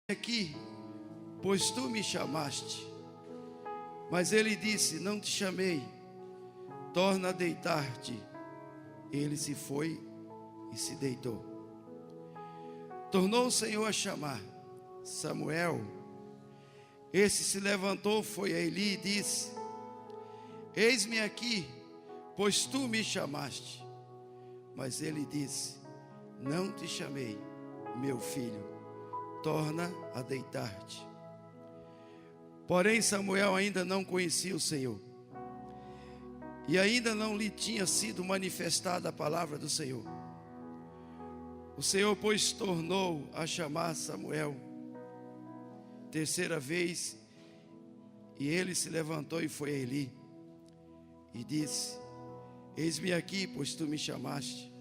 aqui, pois tu me chamaste. Mas ele disse: não te chamei, torna a deitar-te. Ele se foi e se deitou. Tornou o Senhor a chamar: Samuel. Esse se levantou, foi a Eli e disse: eis-me aqui, pois tu me chamaste. Mas ele disse: não te chamei, meu filho, torna a deitar-te. Porém Samuel ainda não conhecia o Senhor, e ainda não lhe tinha sido manifestada a palavra do Senhor. O Senhor, pois, tornou a chamar Samuel terceira vez, e ele se levantou e foi a Eli e disse: eis-me aqui, pois tu me chamaste.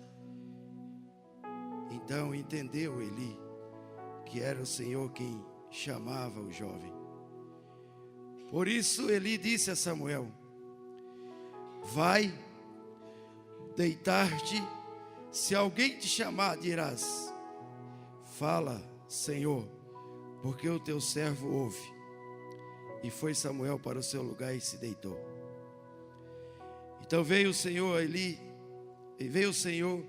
Então entendeu Eli que era o Senhor quem chamava o jovem. Por isso Eli disse a Samuel: vai deitar-te, se alguém te chamar, dirás: fala, Senhor, porque o teu servo ouve. E foi Samuel para o seu lugar e se deitou. Então veio o Senhor a Eli, e veio o Senhor,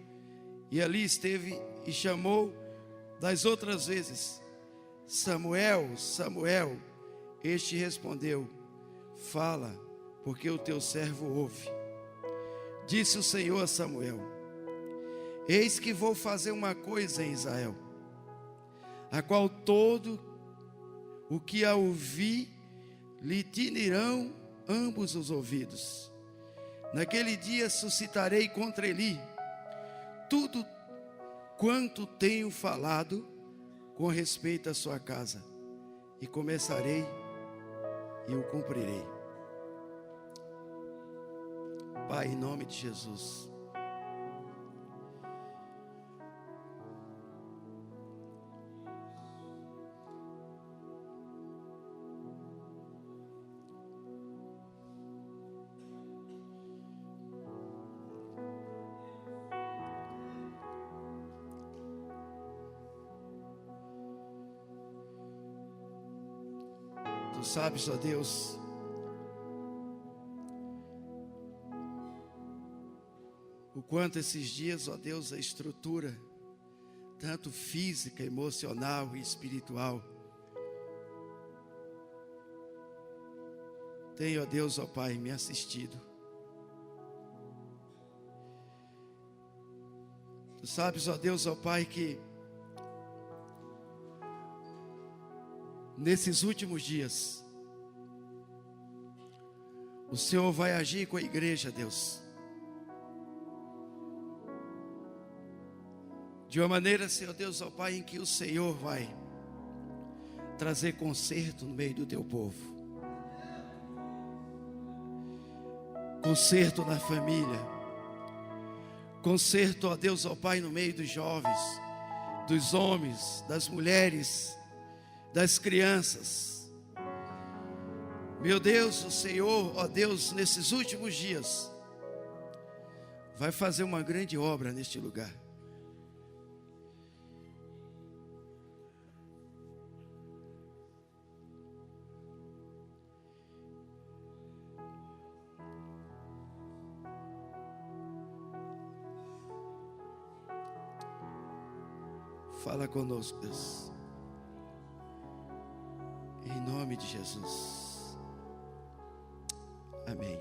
e ali esteve e chamou das outras vezes: Samuel, Samuel. Este respondeu: fala, porque o teu servo ouve. Disse o Senhor a Samuel: eis que vou fazer uma coisa em Israel, a qual todo o que a ouvir lhe tinirão ambos os ouvidos. Naquele dia suscitarei contra Eli tudo quanto tenho falado com respeito à sua casa, e começarei e o cumprirei. Pai, em nome de Jesus, tu sabes, ó Deus, o quanto esses dias, ó Deus, a estrutura, tanto física, emocional e espiritual, tem, ó Deus, ó Pai, me assistido. Tu sabes, ó Deus, ó Pai, que nesses últimos dias o Senhor vai agir com a igreja, Deus, de uma maneira, Senhor Deus, ó Pai, em que o Senhor vai trazer conserto no meio do teu povo, conserto na família, conserto, ó Deus, ó Pai, no meio dos jovens, dos homens, das mulheres, das crianças. Meu Deus, o Senhor, ó Deus, nesses últimos dias vai fazer uma grande obra neste lugar. Fala conosco, Deus, em nome de Jesus. Amém.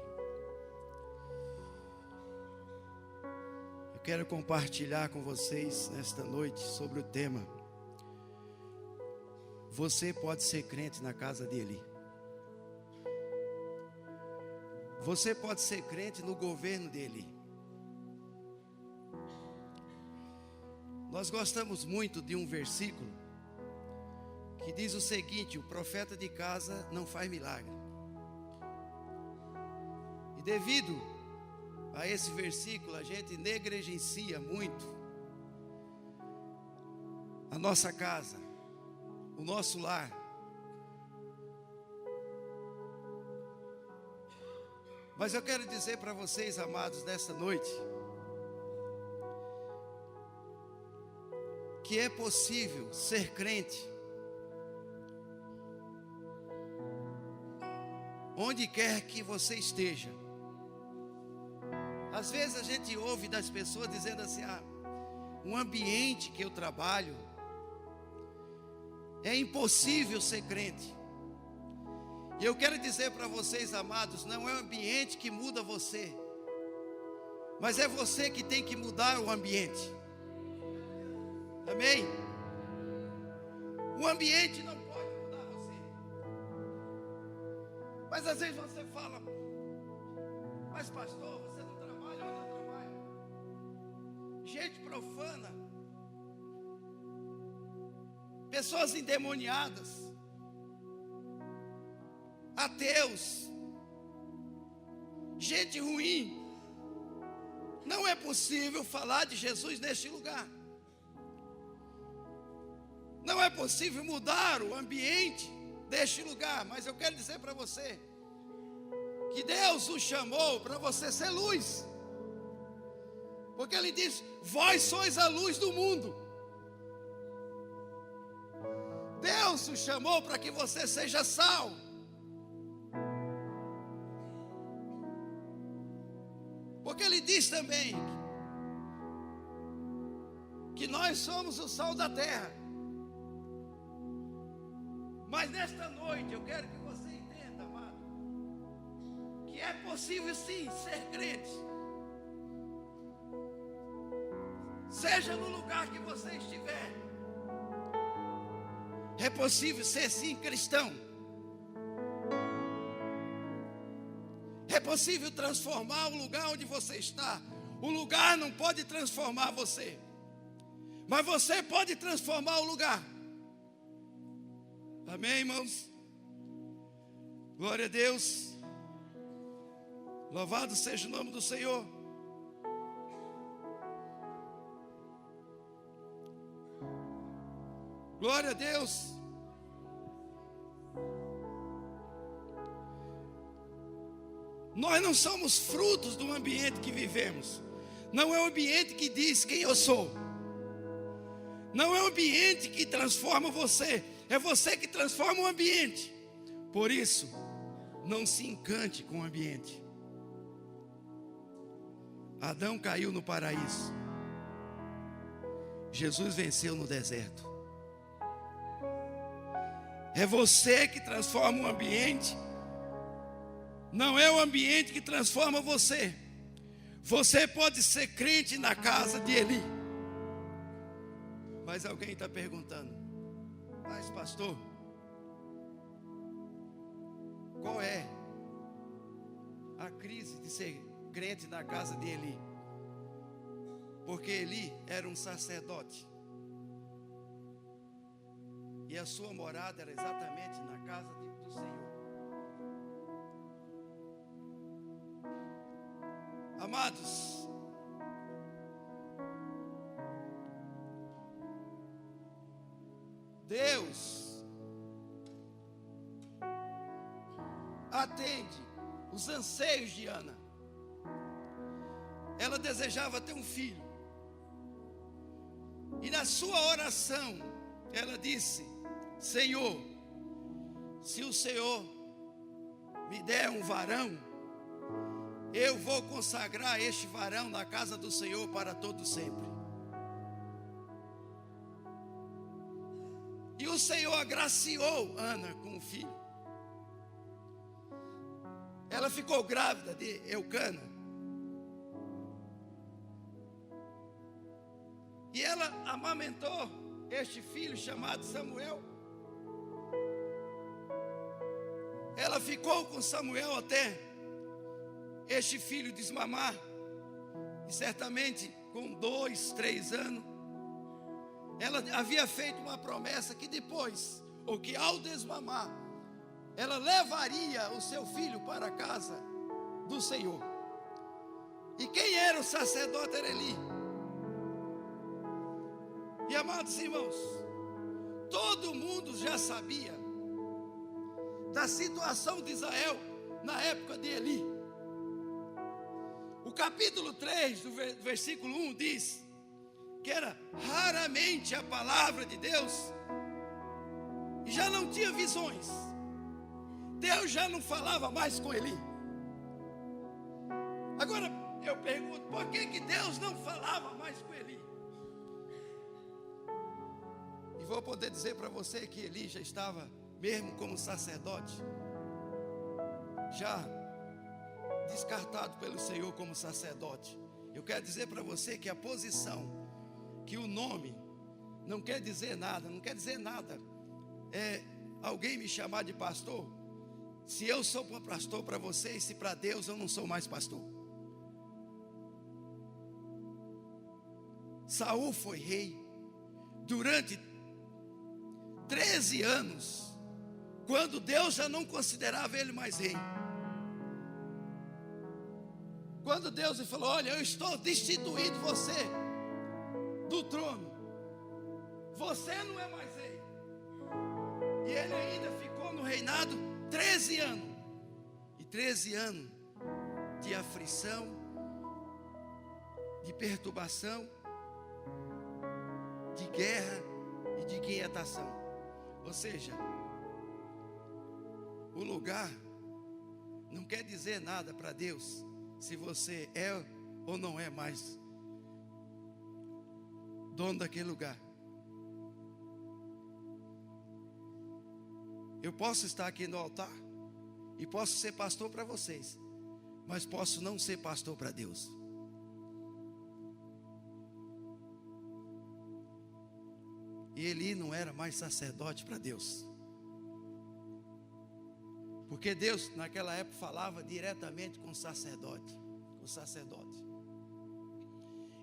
Eu quero compartilhar com vocês nesta noite sobre o tema: você pode ser crente na casa dele. Você pode ser crente no governo dele. Nós gostamos muito de um versículo que diz o seguinte: o profeta de casa não faz milagre. E devido a esse versículo, a gente negligencia muito a nossa casa, o nosso lar. Mas eu quero dizer para vocês, amados, nesta noite, que é possível ser crente onde quer que você esteja. Às vezes a gente ouve das pessoas dizendo assim: um ambiente que eu trabalho, é impossível ser crente. E eu quero dizer para vocês, amados, não é o ambiente que muda você, mas é você que tem que mudar o ambiente. Amém? O ambiente não pode mudar você. Mas às vezes você fala: mas pastor, você não trabalha onde eu trabalho? Gente profana, pessoas endemoniadas, ateus, gente ruim. Não é possível falar de Jesus neste lugar. Não é possível mudar o ambiente deste lugar. Mas eu quero dizer para você que Deus o chamou para você ser luz. Porque Ele diz: vós sois a luz do mundo. Deus o chamou para que você seja sal. Porque Ele diz também que nós somos o sal da terra. Mas nesta noite eu quero que você entenda, amado, que é possível sim ser crente. Seja no lugar que você estiver, é possível ser sim cristão. É possível transformar o lugar onde você está. O lugar não pode transformar você, mas você pode transformar o lugar. Amém, irmãos? Glória a Deus. Louvado seja o nome do Senhor. Glória a Deus. Nós não somos frutos do ambiente que vivemos. Não é o ambiente que diz quem eu sou. Não é o ambiente que transforma você. É você que transforma o ambiente. Por isso, não se encante com o ambiente. Adão caiu no paraíso. Jesus venceu no deserto. É você que transforma o ambiente. Não é o ambiente que transforma você. Você pode ser crente na casa de Eli. Mas alguém está perguntando: mas pastor, qual é a crise de ser crente na casa de Eli? Porque Eli era um sacerdote. E a sua morada era exatamente na casa do Senhor. Amados, Deus atende os anseios de Ana. Ela desejava ter um filho. E na sua oração, ela disse: Senhor, se o Senhor me der um varão, eu vou consagrar este varão na casa do Senhor para todo sempre. E o Senhor agraciou Ana com um filho. Ela ficou grávida de Eucana. E ela amamentou este filho chamado Samuel. Ela ficou com Samuel até este filho desmamar. E certamente com 2, 3 anos, ela havia feito uma promessa que depois, ou que ao desmamar, ela levaria o seu filho para a casa do Senhor. E quem era o sacerdote era Eli. E amados irmãos, todo mundo já sabia da situação de Israel na época de Eli. O capítulo 3, do versículo 1 diz que era raramente a palavra de Deus, e já não tinha visões. Deus já não falava mais com Eli. Agora eu pergunto, por que Deus não falava mais com Eli? E vou poder dizer para você que Eli já estava, mesmo como sacerdote, já descartado pelo Senhor como sacerdote. Eu quero dizer para você que a posição, que o nome não quer dizer nada, não quer dizer nada. Alguém me chamar de pastor, se eu sou pastor para vocês, se para Deus eu não sou mais pastor. Saul foi rei durante 13 anos, quando Deus já não considerava ele mais rei. Quando Deus lhe falou: olha, eu estou destituindo você do trono, você não é mais rei. E ele ainda ficou no reinado 13 anos. E 13 anos de aflição, de perturbação, de guerra e de inquietação. Ou seja, o lugar não quer dizer nada para Deus, se você é ou não é mais dono daquele lugar. Eu posso estar aqui no altar e posso ser pastor para vocês, mas posso não ser pastor para Deus. E Eli não era mais sacerdote para Deus, porque Deus naquela época falava diretamente com o sacerdote,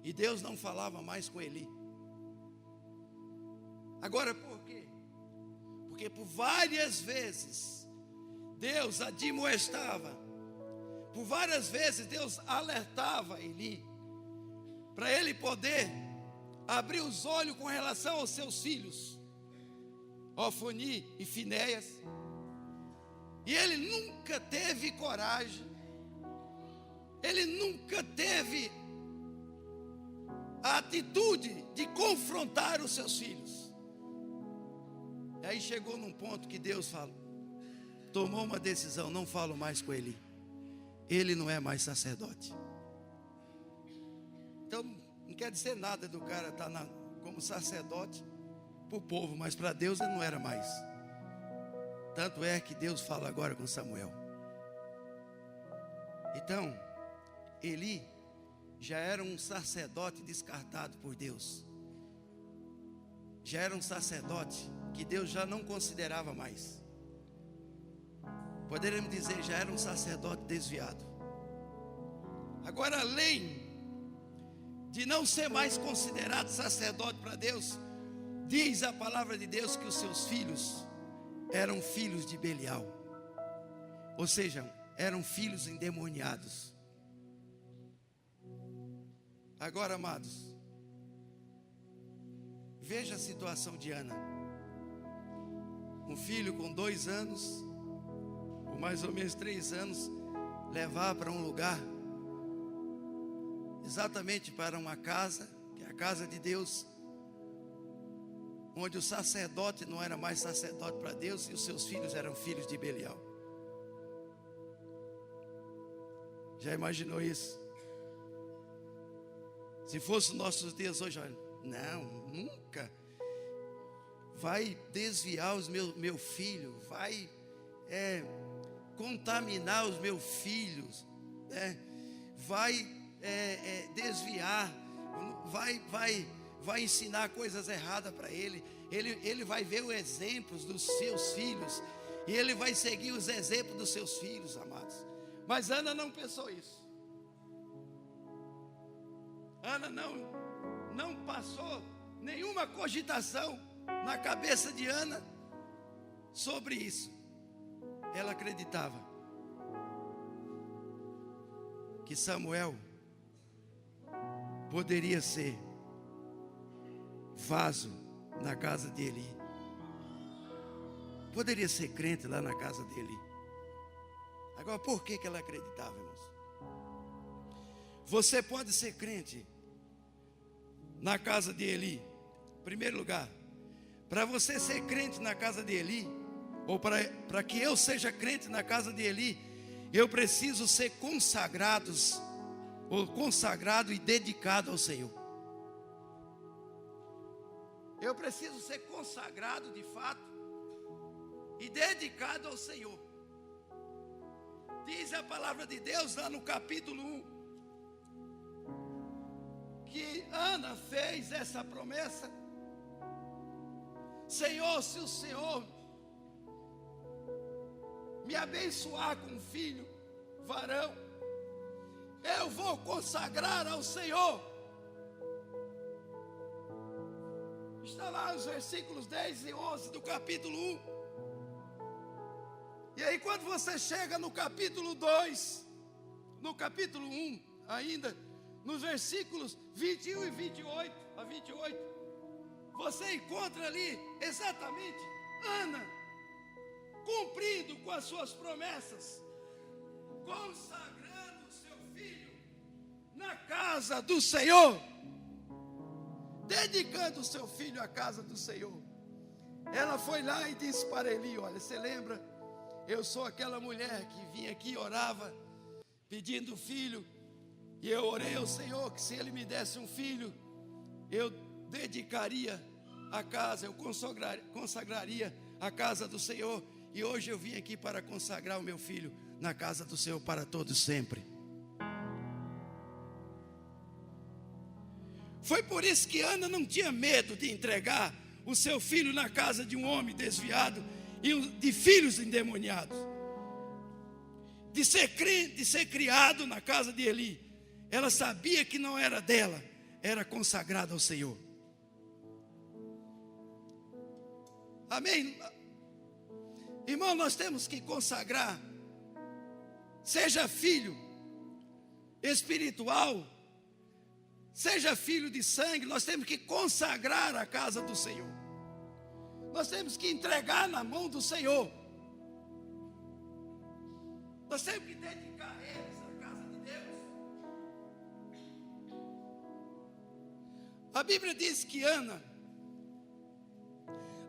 e Deus não falava mais com Eli. Agora por quê? Porque por várias vezes Deus admoestava, por várias vezes Deus alertava Eli, para ele poder abrir os olhos com relação aos seus filhos, Ofni e Finéias. E ele nunca teve coragem, ele nunca teve a atitude de confrontar os seus filhos. E aí chegou num ponto que Deus tomou uma decisão: não falo mais com ele, ele não é mais sacerdote. Então não quer dizer nada do cara estar como sacerdote para o povo, mas para Deus ele não era mais. Tanto é que Deus fala agora com Samuel. Então Eli já era um sacerdote descartado por Deus, já era um sacerdote que Deus já não considerava mais. Poderíamos dizer, já era um sacerdote desviado. Agora, além de não ser mais considerado sacerdote para Deus, diz a palavra de Deus que os seus filhos eram filhos de Belial, ou seja, eram filhos endemoniados. Agora, amados, veja a situação de Ana. Um filho com 2 anos, ou mais ou menos 3 anos, levar para um lugar, exatamente para uma casa, que é a casa de Deus, onde o sacerdote não era mais sacerdote para Deus e os seus filhos eram filhos de Belial. Já imaginou isso? Se fosse os nossos dias hoje, olha, não, nunca. Vai desviar meu filho, vai contaminar os meus filhos, vai desviar, vai ensinar coisas erradas para ele. Ele vai ver os exemplos dos seus filhos e ele vai seguir os exemplos dos seus filhos, amados. Mas Ana não pensou isso. Ana não passou nenhuma cogitação na cabeça de Ana sobre isso. Ela acreditava que Samuel poderia ser vaso na casa de Eli, poderia ser crente lá na casa dele. Agora, por que ela acreditava, irmãos? Você pode ser crente na casa de Eli. Em primeiro lugar, para você ser crente na casa de Eli, ou para que eu seja crente na casa de Eli, eu preciso ser consagrado e dedicado ao Senhor. Eu preciso ser consagrado de fato e dedicado ao Senhor. Diz a palavra de Deus lá no capítulo 1, que Ana fez essa promessa: Senhor, se o Senhor me abençoar com um filho varão, eu vou consagrar ao Senhor. Está lá nos versículos 10 e 11 do capítulo 1. E aí quando você chega no capítulo 2, no capítulo 1 ainda, nos versículos 21 e 28 a 28, você encontra ali exatamente Ana cumprindo com as suas promessas, consagrando o seu filho na casa do Senhor, dedicando o seu filho à casa do Senhor. Ela foi lá e disse para Eli: olha, você lembra? Eu sou aquela mulher que vinha aqui e orava pedindo filho, e eu orei ao Senhor que se Ele me desse um filho, eu dedicaria a casa, eu consagraria a casa do Senhor. E hoje eu vim aqui para consagrar o meu filho na casa do Senhor para todos sempre. Foi por isso que Ana não tinha medo de entregar o seu filho na casa de um homem desviado e de filhos endemoniados, de ser criado na casa de Eli. Ela sabia que não era dela, era consagrada ao Senhor. Amém? Irmão, nós temos que consagrar, seja filho espiritual, seja filho de sangue, nós temos que consagrar a casa do Senhor. Nós temos que entregar na mão do Senhor. Nós temos que dedicar eles à casa de Deus. A Bíblia diz que Ana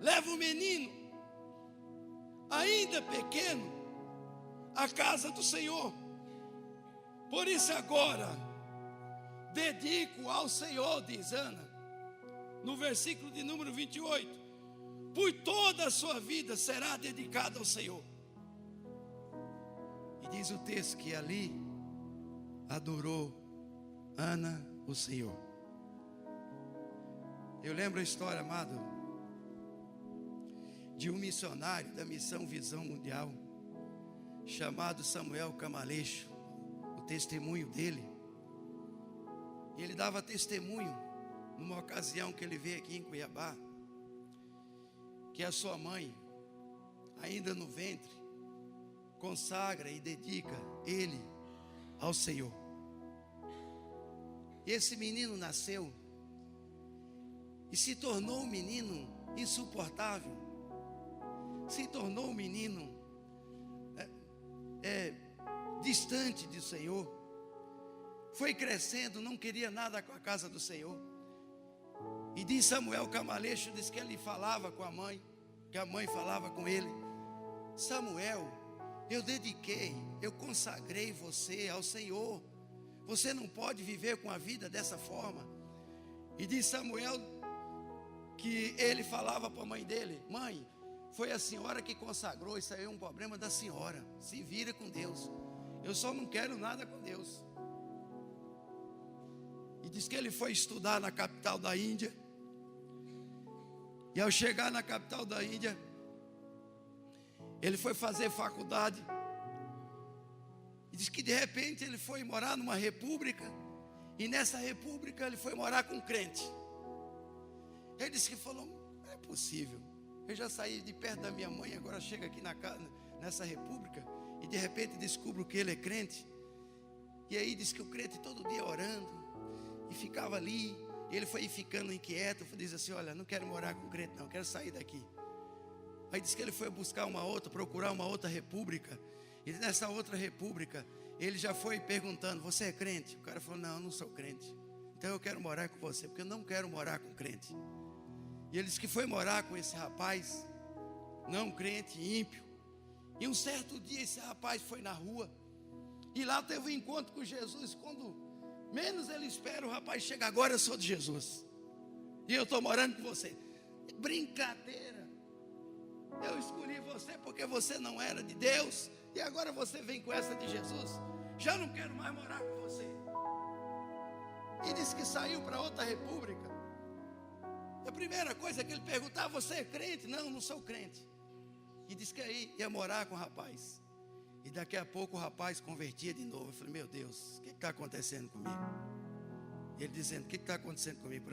leva o menino, ainda pequeno, à casa do Senhor. Por isso agora dedico ao Senhor, diz Ana, no versículo de número 28, por toda a sua vida será dedicada ao Senhor. E diz o texto que ali adorou Ana o Senhor. Eu lembro a história, amado, de um missionário da missão Visão Mundial, chamado Samuel Camaleixo. O testemunho dele, e ele dava testemunho numa ocasião que ele veio aqui em Cuiabá, que a sua mãe, ainda no ventre, consagra e dedica ele ao Senhor. E esse menino nasceu e se tornou um menino insuportável, se tornou um menino distante do Senhor. Foi crescendo, não queria nada com a casa do Senhor. E diz Samuel Camaleixo, diz que ele falava com a mãe, que a mãe falava com ele: Samuel, eu dediquei, eu consagrei você ao Senhor. Você não pode viver com a vida dessa forma. E diz Samuel que ele falava para a mãe dele: mãe, foi a senhora que consagrou, isso aí é um problema da senhora, se vira com Deus, eu só não quero nada com Deus. E diz que ele foi estudar na capital da Índia. E ao chegar na capital da Índia, ele foi fazer faculdade. E diz que de repente ele foi morar numa república. E nessa república ele foi morar com um crente. Ele disse que falou: não é possível, eu já saí de perto da minha mãe, agora chega aqui nessa república e de repente descubro que ele é crente. E aí diz que o crente todo dia orando e ficava ali. Ele foi ficando inquieto, diz assim: olha, não quero morar com crente não, quero sair daqui. Aí diz que ele foi procurar uma outra república. E nessa outra república ele já foi perguntando: você é crente? O cara falou: não, eu não sou crente. Então eu quero morar com você, porque eu não quero morar com crente. E ele disse que foi morar com esse rapaz. não crente, ímpio. E um certo dia esse rapaz foi na rua e lá teve um encontro com Jesus. Quando menos ele espera, o rapaz chega: agora eu sou de Jesus e eu estou morando com você. Brincadeira, eu escolhi você porque você não era de Deus, e agora você vem com essa de Jesus. Já não quero mais morar com você. E disse que saiu para outra república. A primeira coisa que ele perguntava: você é crente? Não, não sou crente. E disse que aí ia morar com o rapaz. E daqui a pouco o rapaz convertia de novo. Eu falei: meu Deus, o que está acontecendo comigo? E ele dizendo: o que está acontecendo comigo?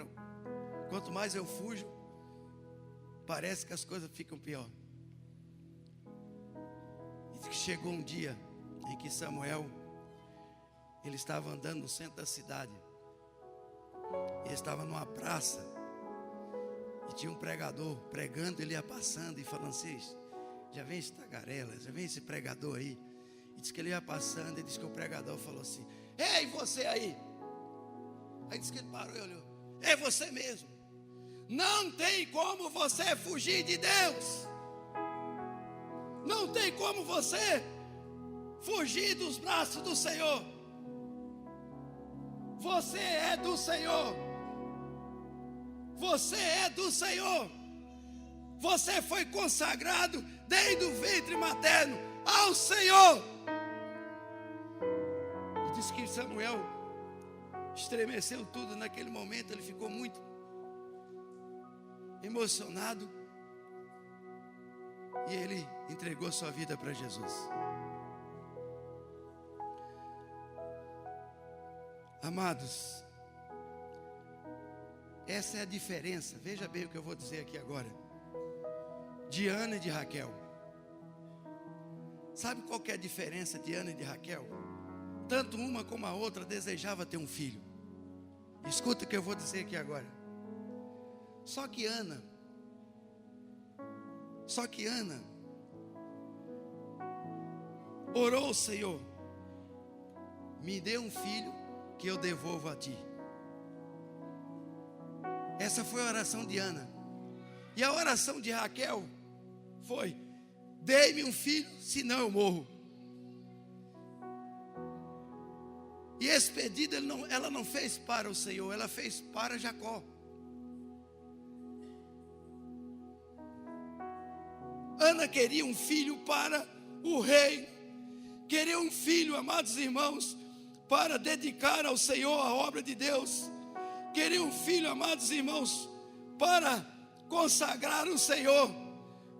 Quanto mais eu fujo, parece que as coisas ficam pior. E disse que chegou um dia em que Samuel, ele estava andando no centro da cidade. Ele estava numa praça e tinha um pregador pregando. Ele ia passando e falando assim: já vem esse tagarela, já vem esse pregador aí. E disse que ele ia passando e disse que o pregador falou assim: ei, você aí. Aí disse que ele parou e olhou: é você mesmo. Não tem como você fugir de Deus. Não tem como você fugir dos braços do Senhor. Você é do Senhor. Você é do Senhor. Você foi consagrado desde o ventre materno ao Senhor. E diz que Samuel estremeceu tudo naquele momento. Ele ficou muito emocionado e ele entregou sua vida para Jesus. Amados, essa é a diferença. Veja bem o que eu vou dizer aqui agora, de Ana e de Raquel. Sabe qual que é a diferença de Ana e de Raquel? Tanto uma como a outra desejava ter um filho. Escuta o que eu vou dizer aqui agora. Só que Ana orou ao Senhor: me dê um filho que eu devolvo a ti. Essa foi a oração de Ana. E a oração de Raquel foi: dê-me um filho, senão eu morro. E esse pedido ela não fez para o Senhor, ela fez para Jacó. Ana queria um filho para o rei, queria um filho, amados irmãos, para dedicar ao Senhor a obra de Deus. Queria um filho, amados irmãos, para consagrar o Senhor.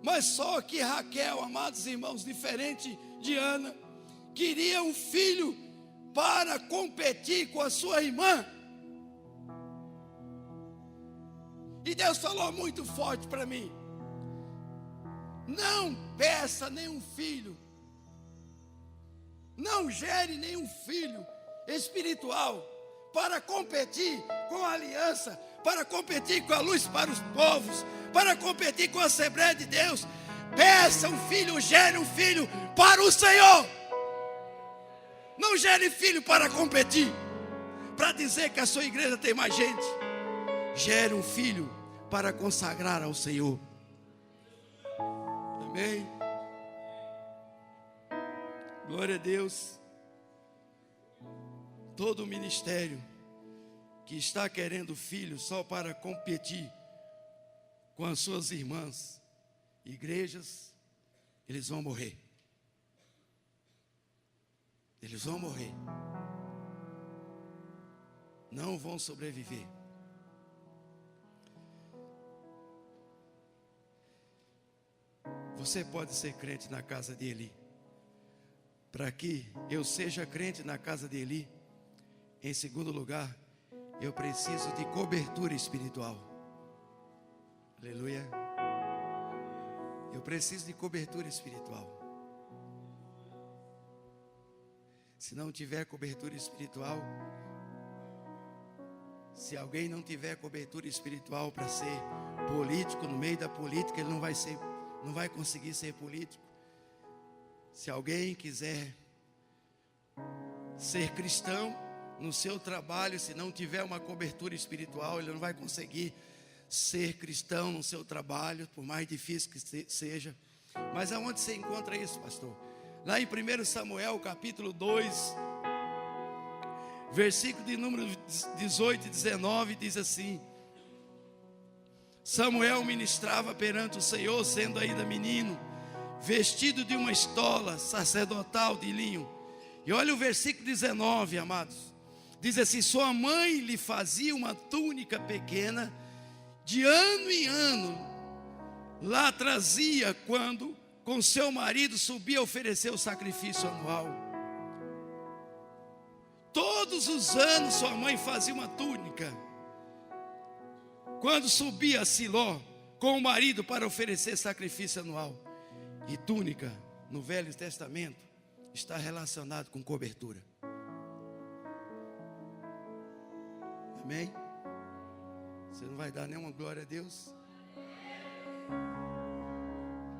Mas só que Raquel, amados irmãos, diferente de Ana, queria um filho para competir com a sua irmã. E Deus falou muito forte para mim: não peça nenhum filho, não gere nenhum filho espiritual para competir com a aliança, para competir com a luz para os povos, para competir com a Assembleia de Deus. Peça um filho, gere um filho para o Senhor. Não gere filho para competir, para dizer que a sua igreja tem mais gente. Gere um filho para consagrar ao Senhor. Amém. Glória a Deus. Todo ministério que está querendo filho só para competir com as suas irmãs, igrejas, eles vão morrer. Eles vão morrer. Não vão sobreviver. Você pode ser crente na casa de Eli. Para que eu seja crente na casa de Eli, em segundo lugar, eu preciso de cobertura espiritual. Aleluia. Eu preciso de cobertura espiritual. Se não tiver cobertura espiritual, se alguém não tiver cobertura espiritual para ser político, no meio da política, ele não vai conseguir ser político. Se alguém quiser ser cristão no seu trabalho, se não tiver uma cobertura espiritual, ele não vai conseguir ser cristão no seu trabalho, por mais difícil que seja. Mas aonde você encontra isso, pastor? Lá em 1 Samuel, capítulo 2, versículo de número 18 e 19, diz assim: Samuel ministrava perante o Senhor, sendo ainda menino, vestido de uma estola sacerdotal de linho. E olha o versículo 19, amados. Diz assim: sua mãe lhe fazia uma túnica pequena, de ano em ano lá trazia, quando com seu marido subia a oferecer o sacrifício anual. Todos os anos sua mãe fazia uma túnica, quando subia a Siló com o marido para oferecer sacrifício anual. E túnica no Velho Testamento está relacionado com cobertura. Amém? Você não vai dar nenhuma glória a Deus?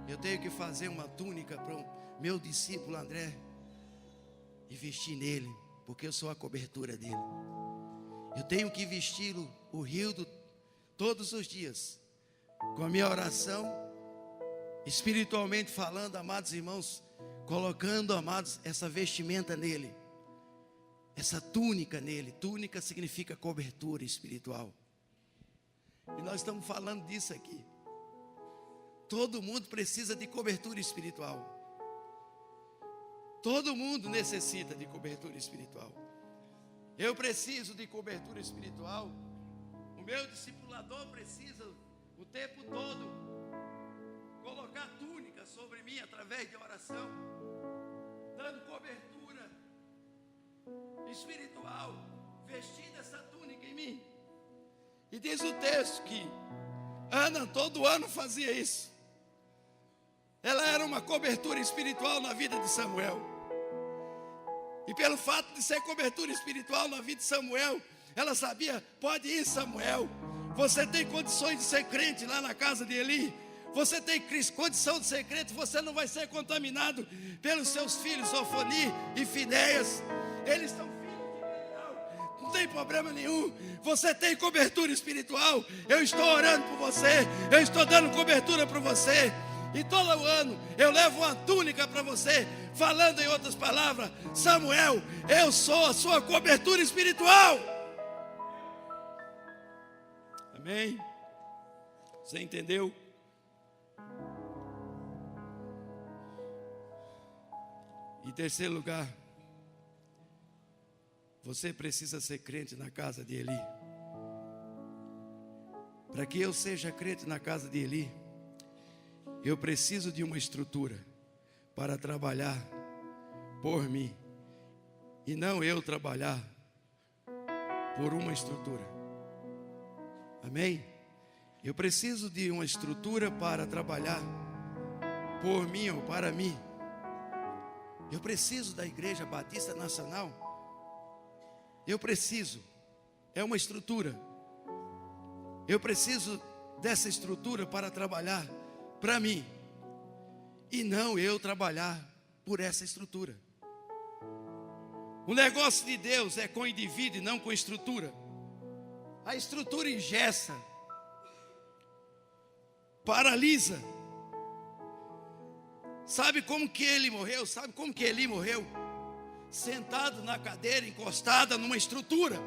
Eu tenho que fazer uma túnica para o meu discípulo André e vestir nele, porque eu sou a cobertura dele. Eu tenho que vestir o Rildo todos os dias, com a minha oração, espiritualmente falando, amados irmãos, colocando, amados, essa vestimenta nele, essa túnica nele. Túnica significa cobertura espiritual. E nós estamos falando disso aqui. Todo mundo precisa de cobertura espiritual. Todo mundo necessita de cobertura espiritual. Eu preciso de cobertura espiritual. O meu discipulador precisa o tempo todo colocar túnica sobre mim através de oração, dando cobertura espiritual, vestindo essa túnica em mim. E diz o texto que Ana todo ano fazia isso. Ela era uma cobertura espiritual na vida de Samuel. E pelo fato de ser cobertura espiritual na vida de Samuel, ela sabia: pode ir, Samuel, você tem condições de ser crente lá na casa de Eli. Você tem condição de ser crente, você não vai ser contaminado pelos seus filhos Ofni e Finéias. Eles são filhos de Belial, não tem problema nenhum. Você tem cobertura espiritual. Eu estou orando por você, eu estou dando cobertura para você. E todo ano eu levo uma túnica para você, falando em outras palavras: Samuel, eu sou a sua cobertura espiritual. Amém? Você entendeu? Em terceiro lugar, você precisa ser crente na casa de Eli. Para que eu seja crente na casa de Eli, eu preciso de uma estrutura para trabalhar por mim, e não eu trabalhar por uma estrutura. Amém? Eu preciso de uma estrutura para trabalhar por mim ou para mim. Eu preciso da Igreja Batista Nacional. Eu preciso. É uma estrutura. Eu preciso dessa estrutura para trabalhar para mim, e não eu trabalhar por essa estrutura. O negócio de Deus é com indivíduo e não com estrutura. A estrutura engessa, paralisa. Sabe como que ele morreu? Sabe como que Eli morreu? Sentado na cadeira, encostada numa estrutura.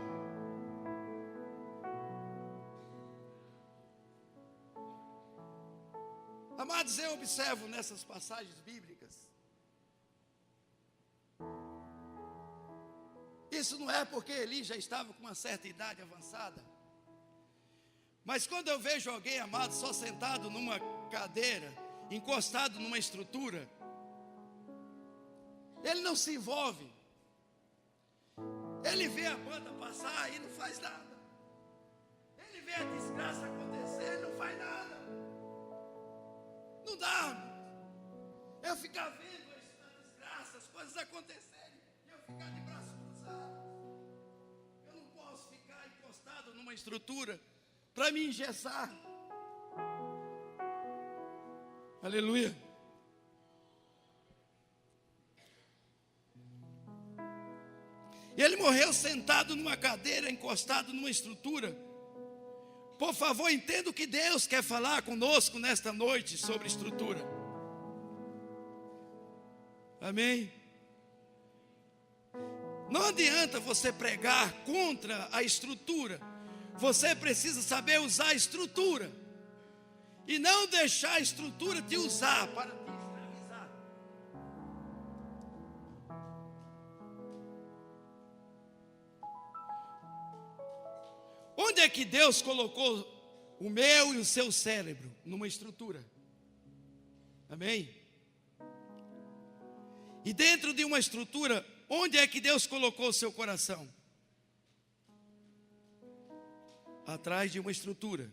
Amados, eu observo nessas passagens bíblicas, isso não é porque Eli já estava com uma certa idade avançada, mas quando eu vejo alguém, amado, só sentado numa cadeira, encostado numa estrutura, ele não se envolve. Ele vê a banda passar e não faz nada. Ele vê a desgraça acontecer e não faz nada. Não dá eu ficar vendo a desgraça, as coisas acontecerem, e eu ficar de braços cruzados. Eu não posso ficar encostado numa estrutura para me engessar. Aleluia. E ele morreu sentado numa cadeira, encostado numa estrutura. Por favor, entenda o que Deus quer falar conosco nesta noite sobre estrutura. Amém? Não adianta você pregar contra a estrutura. Você precisa saber usar a estrutura. E não deixar a estrutura te usar para te escravizar. Onde é que Deus colocou o meu e o seu cérebro? Numa estrutura. Amém? E dentro de uma estrutura, onde é que Deus colocou o seu coração? Atrás de uma estrutura.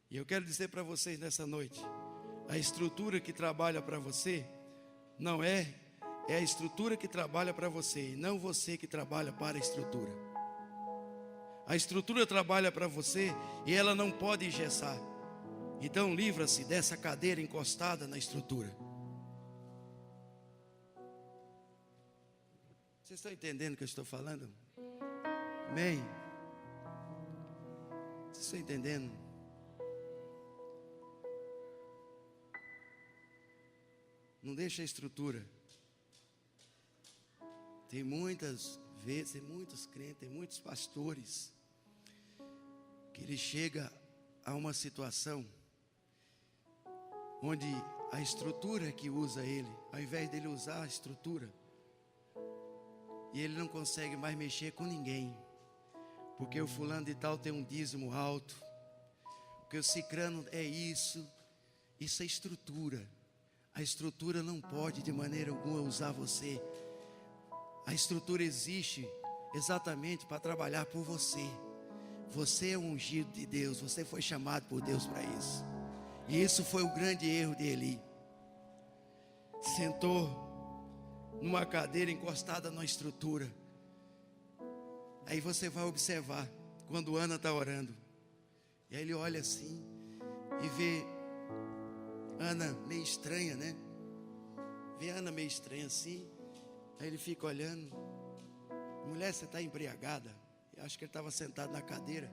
E eu quero dizer para vocês nessa noite, a estrutura que trabalha para você, não é a estrutura que trabalha para você, e não você que trabalha para a estrutura. A estrutura trabalha para você e ela não pode engessar. Então livra-se dessa cadeira encostada na estrutura. Vocês estão entendendo o que eu estou falando? Amém? Vocês estão entendendo? Não deixa a estrutura. Tem muitas vezes, tem muitos crentes, tem muitos pastores que ele chega a uma situação onde a estrutura que usa ele, ao invés dele usar a estrutura, e ele não consegue mais mexer com ninguém, porque o fulano de tal tem um dízimo alto, porque o cicrano é isso é estrutura. A estrutura não pode de maneira alguma usar você. A estrutura existe exatamente para trabalhar por você. Você é um ungido de Deus, você foi chamado por Deus para isso. E isso foi o grande erro de Eli. Sentou numa cadeira encostada na estrutura. Aí você vai observar quando Ana está orando. E aí ele olha assim e vê Ana meio estranha, né? Vê Ana meio estranha assim. Aí ele fica olhando. Mulher, você está embriagada? Eu acho que ele estava sentado na cadeira.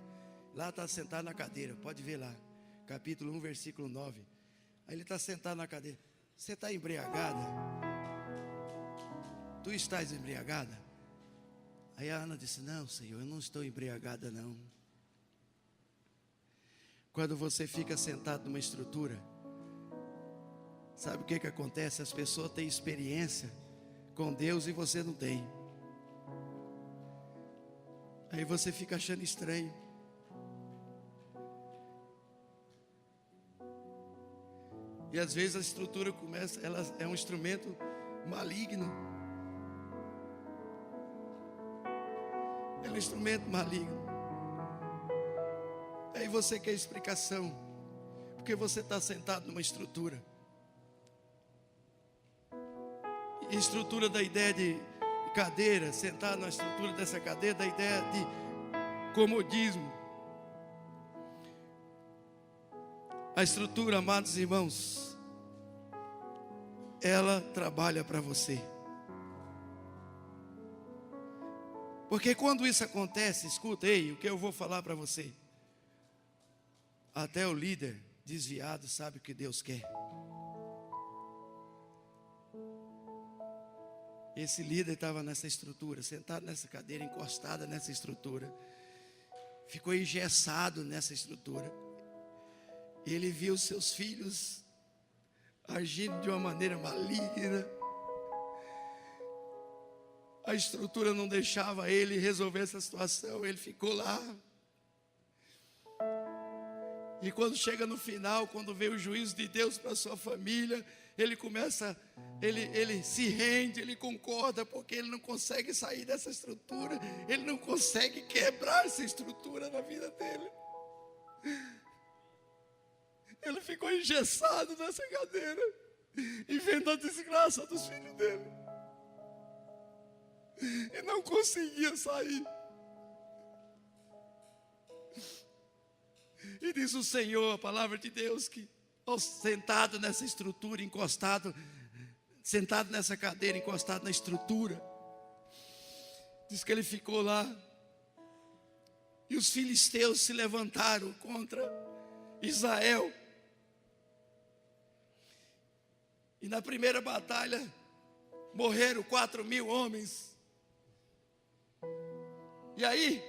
Lá está sentado na cadeira, pode ver lá. Capítulo 1, versículo 9. Aí ele está sentado na cadeira. Você está embriagada? Tu estás embriagada? Aí a Ana disse, não, Senhor, eu não estou embriagada não. Quando você fica sentado numa estrutura, sabe o que acontece? As pessoas têm experiência com Deus e você não tem. Aí você fica achando estranho. E às vezes a estrutura começa, ela é um instrumento maligno. É um instrumento maligno. Aí você quer explicação, porque você está sentado numa estrutura. E estrutura da ideia de cadeira, sentado na estrutura dessa cadeira, da ideia de comodismo. A estrutura, amados irmãos, ela trabalha para você. Porque quando isso acontece, escuta, ei, o que eu vou falar para você? Até o líder desviado sabe o que Deus quer. Esse líder estava nessa estrutura, sentado nessa cadeira, encostada nessa estrutura. Ficou engessado nessa estrutura. Ele viu seus filhos agindo de uma maneira maligna. A estrutura não deixava ele resolver essa situação. Ele ficou lá. E quando chega no final, quando vê o juízo de Deus para a sua família, ele começa, ele se rende, ele concorda, porque ele não consegue sair dessa estrutura. Ele não consegue quebrar essa estrutura na vida dele. Ele ficou engessado nessa cadeira e vendo a desgraça dos filhos dele. E não conseguia sair. E diz o Senhor, a palavra de Deus, que sentado nessa estrutura, encostado, sentado nessa cadeira, encostado na estrutura, diz que ele ficou lá e os filisteus se levantaram contra Israel. E na primeira batalha morreram 4.000 homens. E aí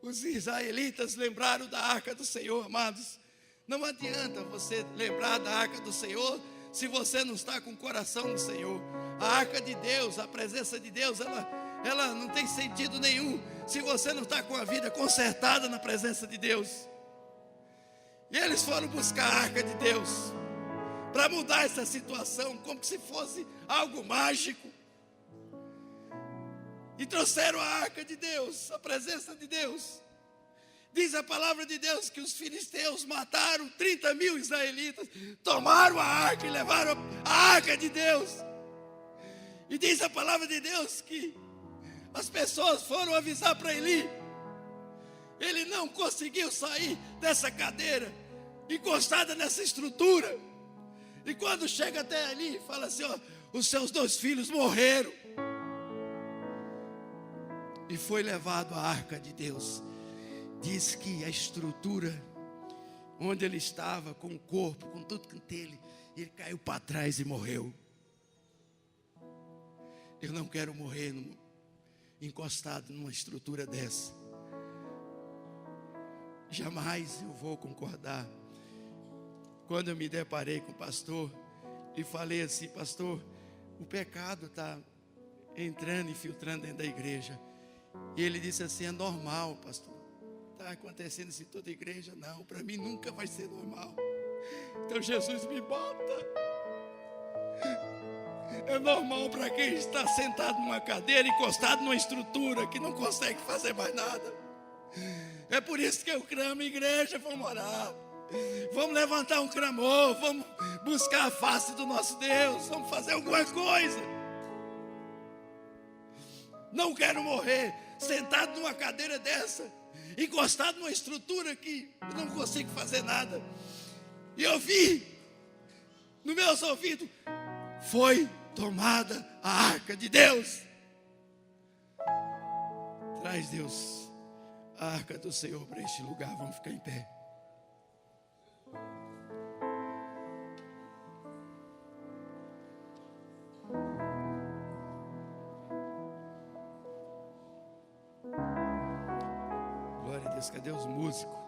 os israelitas lembraram da arca do Senhor, amados. Não adianta você lembrar da arca do Senhor se você não está com o coração do Senhor. A arca de Deus, a presença de Deus, ela não tem sentido nenhum se você não está com a vida consertada na presença de Deus. E eles foram buscar a arca de Deus para mudar essa situação, como se fosse algo mágico. E trouxeram a arca de Deus, a presença de Deus. Diz a palavra de Deus que os filisteus mataram 30.000 israelitas, tomaram a arca e levaram a arca de Deus. E diz a palavra de Deus que as pessoas foram avisar para Eli. Ele não conseguiu sair dessa cadeira, encostada nessa estrutura. E quando chega até ali, fala assim: ó, os seus 2 filhos morreram. E foi levado a arca de Deus. Diz que a estrutura onde ele estava, com o corpo, com tudo dele, ele caiu para trás e morreu. Eu não quero morrer encostado numa estrutura dessa. Jamais eu vou concordar. Quando eu me deparei com o pastor e falei assim: pastor, o pecado está entrando e filtrando dentro da igreja. E ele disse assim: é normal, pastor. Está acontecendo isso em toda a igreja? Não, para mim nunca vai ser normal. Então Jesus me bota. É normal para quem está sentado numa cadeira, encostado numa estrutura, que não consegue fazer mais nada. É por isso que eu clamo: igreja, vamos orar. Vamos levantar um clamor, vamos buscar a face do nosso Deus, vamos fazer alguma coisa. Não quero morrer sentado numa cadeira dessa, encostado numa estrutura que eu não consigo fazer nada. E eu vi, nos meus ouvidos, foi tomada a arca de Deus. Traz, Deus, a arca do Senhor para este lugar. Vamos ficar em pé. Glória a Deus. Cadê os músicos?